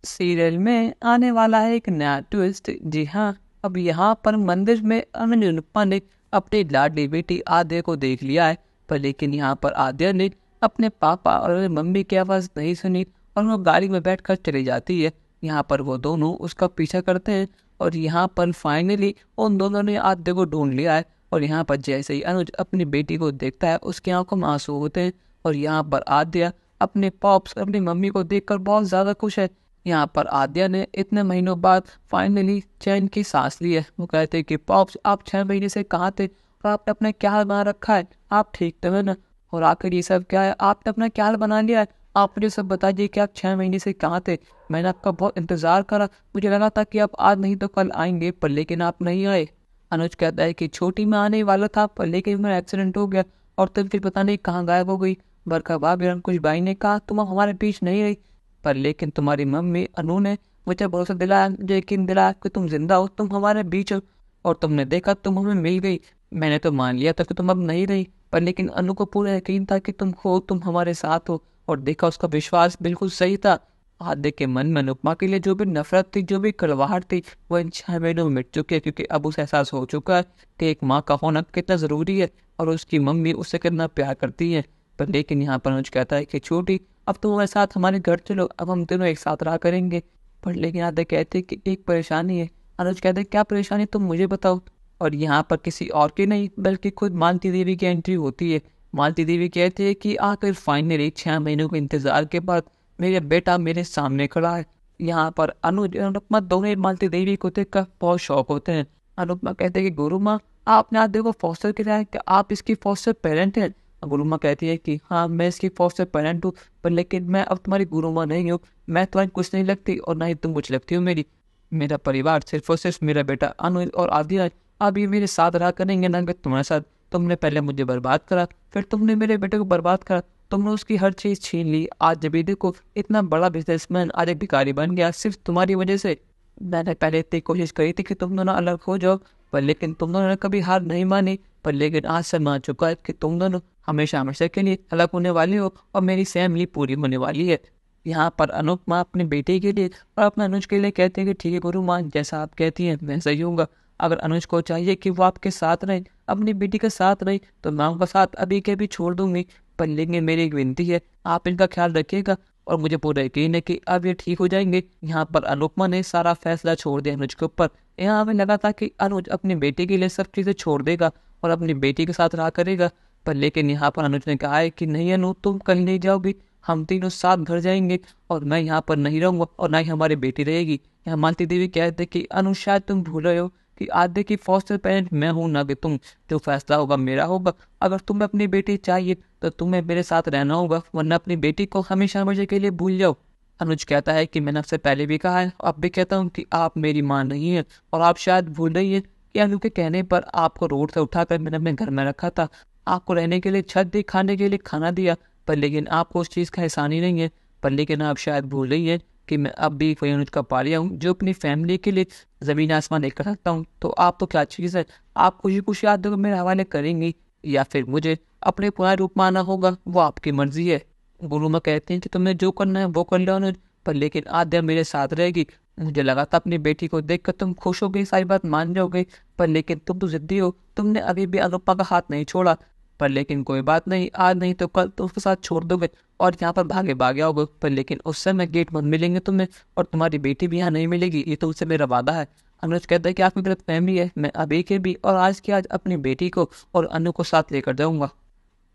Serial में आने वाला है एक नया ट्विस्ट। जी हाँ, अब यहाँ पर मंदिर में अनु अनुपमा ने अपनी लाडली बेटी आद्या को देख लिया है। पर लेकिन यहाँ पर आद्या ने अपने पापा और मम्मी की आवाज़ नहीं सुनी और वो गाड़ी में बैठकर चली जाती है। यहाँ पर वो दोनों उसका पीछा करते हैं और यहाँ पर फाइनली उन दोनों ने आद्या को ढूंढ लिया है। और यहाँ पर जैसे ही अनुज अपनी बेटी को देखता है उसकी आंखों में आंसू होते हैं और यहाँ पर आद्या अपने पॉप्स अपनी मम्मी को देखकर बहुत ज़्यादा खुश है। यहाँ पर आद्या ने इतने महीनों बाद फाइनली चैन की सांस ली है। वो कहते हैं कि पॉप्स, आप 6 महीने से कहाँ थे और आपने अपना क्या हाल बना रखा है, आप ठीक तो है ना? और आखिर ये सब क्या है, आपने अपना क्या हाल बना लिया है? आप मुझे सब बताइए कि आप 6 महीने से कहाँ थे। मैंने आपका बहुत इंतजार करा, मुझे लगा था कि आप आज नहीं तो कल आएंगे, पर लेकिन आप नहीं आए। अनुज कहता है कि छोटी में आने वाला था, पर लेकिन मेरा एक्सीडेंट हो गया और तुम फिर पता नहीं कहाँ गायब हो गई। बरखा भाभी और अंकुश भाई ने कहा तुम हमारे बीच नहीं रही, पर लेकिन तुम्हारी मम्मी अनु ने मुझे भरोसा दिलाया, मुझे यकीन दिलाया कि तुम जिंदा हो, तुम हमारे बीच हो और तुमने देखा तुम हमें मिल गई। मैंने तो मान लिया था कि तुम अब नहीं रही, पर लेकिन अनु को पूरा यकीन था कि तुम हो, तुम हमारे साथ हो। और देखा उसका विश्वास बिल्कुल सही था। आद्य के मन में अनुपमा के लिए जो भी नफरत थी, जो भी कड़वाहट थी, वो इन 6 महीनों में मिट चुकी है, क्योंकि अब उसे एहसास हो चुका है कि एक माँ का होना कितना ज़रूरी है और उसकी मम्मी उससे कितना प्यार करती है। पर लेकिन यहाँ पर अनुज कहता है कि छोटी, अब तुम हमारे साथ हमारे घर चलो, अब हम दोनों एक साथ रहा करेंगे। पर लेकिन आद्य कहते हैं कि एक परेशानी है। अनुज कहते हैं क्या परेशानी, तुम मुझे बताओ। और यहाँ पर किसी और की नहीं बल्कि खुद मालती देवी की एंट्री होती है। मालती देवी कहती है कि आखिर फाइनली 6 महीनों के इंतजार के बाद मेरा बेटा मेरे सामने खड़ा है। यहाँ पर अनुज और अनुपमा दोनों मालती देवी को देखकर बहुत शौक होते हैं। अनुपमा कहते हैं कि गुरु माँ, आपने आद्य को फॉस्टर किया है, कि आप इसकी फॉस्टर पेरेंट हैं? गुरु माँ कहती है कि हाँ, मैं इसकी फॉस्टर पेरेंट हूँ, पर लेकिन मैं अब तुम्हारी गुरु माँ नहीं हूँ। मैं तुम्हारी कुछ नहीं लगती और ना ही तुम कुछ लगती हो मेरी। मेरा परिवार सिर्फ और सिर्फ मेरा बेटा अनुज और आद्या है। अब ये मेरे साथ रहा करेंगे ना कि तुम्हारे साथ। तुमने पहले मुझे बर्बाद करा, फिर तुमने मेरे बेटे को बर्बाद करा, तुमने उसकी हर चीज़ छीन ली। आज जब ये देखो इतना बड़ा बिजनेसमैन आज एक भिखारी बन गया सिर्फ तुम्हारी वजह से। मैंने पहले इतनी कोशिश करी थी कि तुम दोनों अलग हो जाओ, पर लेकिन तुम दोनों ने कभी हार नहीं मानी। पर लेकिन आज से मान चुका है कि तुम दोनों हमेशा हमेशा के लिए अलग होने वाले हो और मेरी फैमिली पूरी होने वाली है। यहाँ पर अनुपमा अपने बेटे के लिए और अपने अनुज के लिए कहते हैं कि ठीक है गुरु माँ, जैसा आप कहती हैं मैं सही हूँगा। अगर अनुज को चाहिए कि वो आपके साथ रहे, अपनी बेटी के साथ रहे, तो मैं उनका साथ अभी के अभी छोड़ दूंगी। पर लेकिन मेरी एक विनती है, आप इनका ख्याल रखिएगा और मुझे पूरा यकीन है कि अब ये ठीक हो जाएंगे। यहाँ पर अनुपमा ने सारा फैसला छोड़ दिया अनुज के ऊपर। यहाँ हमें लगा था कि अनुज अपनी बेटी के लिए सब चीज़ें छोड़ देगा और अपनी बेटी के साथ रहा करेगा, पर लेकिन यहाँ पर अनुज ने कहा है कि नहीं अनु, तुम कहीं नहीं जाओगी, हम तीनों साथ घर जाएंगे और मैं यहाँ पर नहीं रहूँगा और ना ही हमारी बेटी रहेगी। यहाँ मालती देवी कहते कि अनु, शायद तुम भूल रहे हो कि आद्य की फॉस्टर पेरेंट मैं हूँ, ना कि तुम। जो फैसला होगा मेरा होगा। अगर तुम्हें अपनी बेटी चाहिए तो तुम्हें मेरे साथ रहना होगा, वरना अपनी बेटी को हमेशा हमेशा के लिए भूल जाओ। अनुज कहता है कि मैंने आपसे पहले भी कहा है, अब भी कहता हूँ कि आप मेरी माँ नहीं है और आप शायद भूल रही है कि अनु के कहने पर आपको रोड से उठाकर मैंने अपने घर में रखा था, आपको रहने के लिए छत दी, खाने के लिए खाना दिया, पर लेकिन आपको उस चीज़ का एहसान ही नहीं है। पर लेकिन आप शायद भूल रही हैं कि मैं अब भी वही अनुज का पालिया हूँ जो अपनी फैमिली के लिए ज़मीन आसमान एक कर सकता हूँ। तो आप तो क्या चीज़ है, आप खुशी खुशी आद्य को मेरे हवाले करेंगी या फिर मुझे अपने पुराने रूप में आना होगा, वो आपकी मर्जी है। गुरु माँ कहते हैं कि तुम्हें जो करना है वो कर लो अनुज, पर लेकिन आद्या मेरे साथ रहेगी। मुझे लगा था अपनी बेटी को देखकर तुम खुश हो गई, सारी बात मान जाओगे, पर लेकिन तुम तो जिद्दी हो, तुमने अभी भी अनुपमा का हाथ नहीं छोड़ा। पर लेकिन कोई बात नहीं, आज नहीं तो कल तो उसके साथ छोड़ दोगे और यहाँ पर भागे भागे आओगे, पर लेकिन उस समय गेट बंद मिलेंगे तुम्हें और तुम्हारी बेटी भी यहाँ नहीं मिलेगी, ये तो उससे मेरा वादा है। अनुज कहता है कि आपकी गलत फहमी है, मैं अभी के भी और आज के आज अपनी बेटी को और अनु को साथ लेकर जाऊंगा।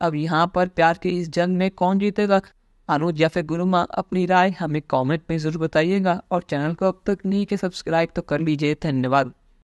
अब यहाँ पर प्यार की इस जंग में कौन जीतेगा, अनुज या फिर गुरु माँ? अपनी राय हमें कमेंट में ज़रूर बताइएगा और चैनल को अब तक नहीं कि सब्सक्राइब तो कर लीजिए। धन्यवाद।